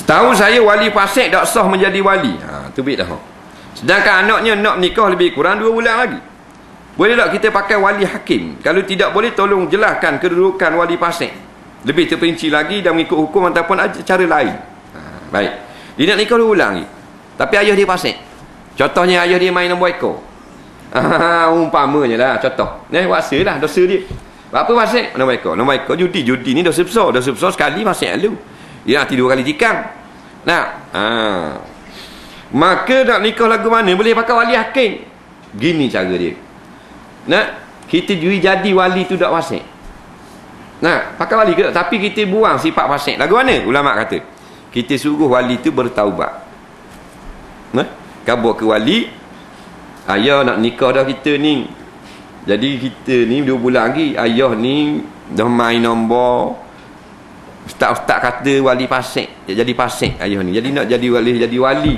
Setahu saya wali fasik tak sah menjadi wali. Tu bit dah. Sedangkan anaknya nak nikah lebih kurang 2 bulan lagi. Boleh tak kita pakai wali hakim? Kalau tidak boleh, tolong jelaskan kedudukan wali fasik lebih terperinci lagi dan mengikut hukum ataupun cara lain. Baik. Dia nak nikah 2 bulan lagi, tapi ayah dia fasik. Contohnya ayah dia main nombor ekor. Umpamanya lah contoh. Waksa lah dosa dia. Apa fasik? Nombor ekor. Nombor ekor judi ni dosa besar. Dosa besar sekali fasik lalu. Dia nak 2 kali tikam. Maka nak nikah lagu mana? Boleh pakai wali hakim. Gini cara dia. Kita jadi wali tu tak fasik. Pakai wali ke tak? Tapi kita buang sifat fasik. Lagu mana? Ulama kata kita suruh wali tu bertaubat. Kabur ke wali, ayah nak nikah dah kita ni. Jadi kita ni 2 bulan lagi, ayah ni dah main nombor. Ustaz-ustaz kata wali fasik. Jadi fasik ayah ni. Jadi nak jadi wali.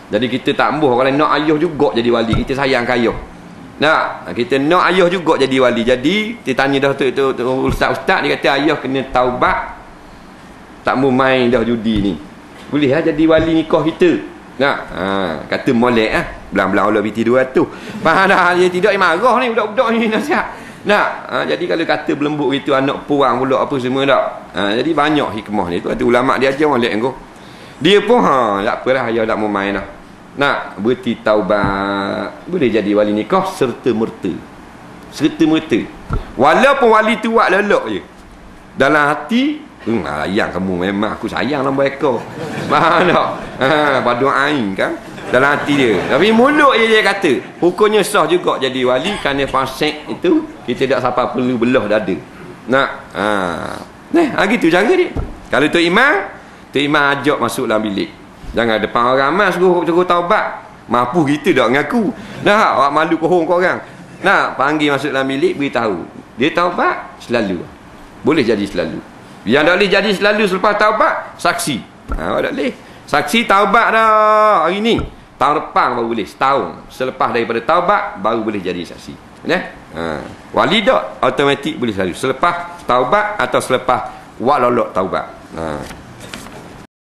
Jadi kita tak embuh kalau nak ayah juga jadi wali. Kita sayang ke ayah. Kita nak ayah juga jadi wali. Jadi kita tanya dah tu ustaz-ustaz, dia kata ayah kena taubat, tak mau main dah judi ni. Boleh lah jadi wali nikah kita. Kata molek belang-belang Allah biti 200. Faham dah? Dia tidak marah ni budak-budak ni nasihat. Jadi kalau kata belembut gitu, anak puang pula apa semua tak. Jadi banyak hikmah ni tu. Ada ulama dia ajar molek engkau. Dia pun tak apalah, ayah tak mau main dah. Berti taubat, boleh jadi wali nikah serta merta. Walaupun wali tu buat lelok je, dalam hati sayang kamu, memang aku sayang nombor ekor. Faham tak? Padu ain kan dalam hati dia. Tapi mulut dia kata hukumnya sah juga jadi wali. Kerana fasik itu kita tak siapa perlu belah dada. Gitu cara dia. Kalau tu imam ajak masuk dalam bilik. Jangan depan orang ramai suruh taubat. Mampu kita tak mengaku. Awak malu kohong korang. Panggil masuk dalam bilik, beritahu dia taubat selalu. Boleh jadi selalu. Yang tak boleh jadi selalu selepas taubat, saksi. Awak tak boleh. Saksi taubat dah hari ni. Tahun depan baru boleh. Setahun selepas daripada taubat baru boleh jadi saksi. Wali tak automatik boleh selalu selepas taubat atau selepas wak lolok taubat.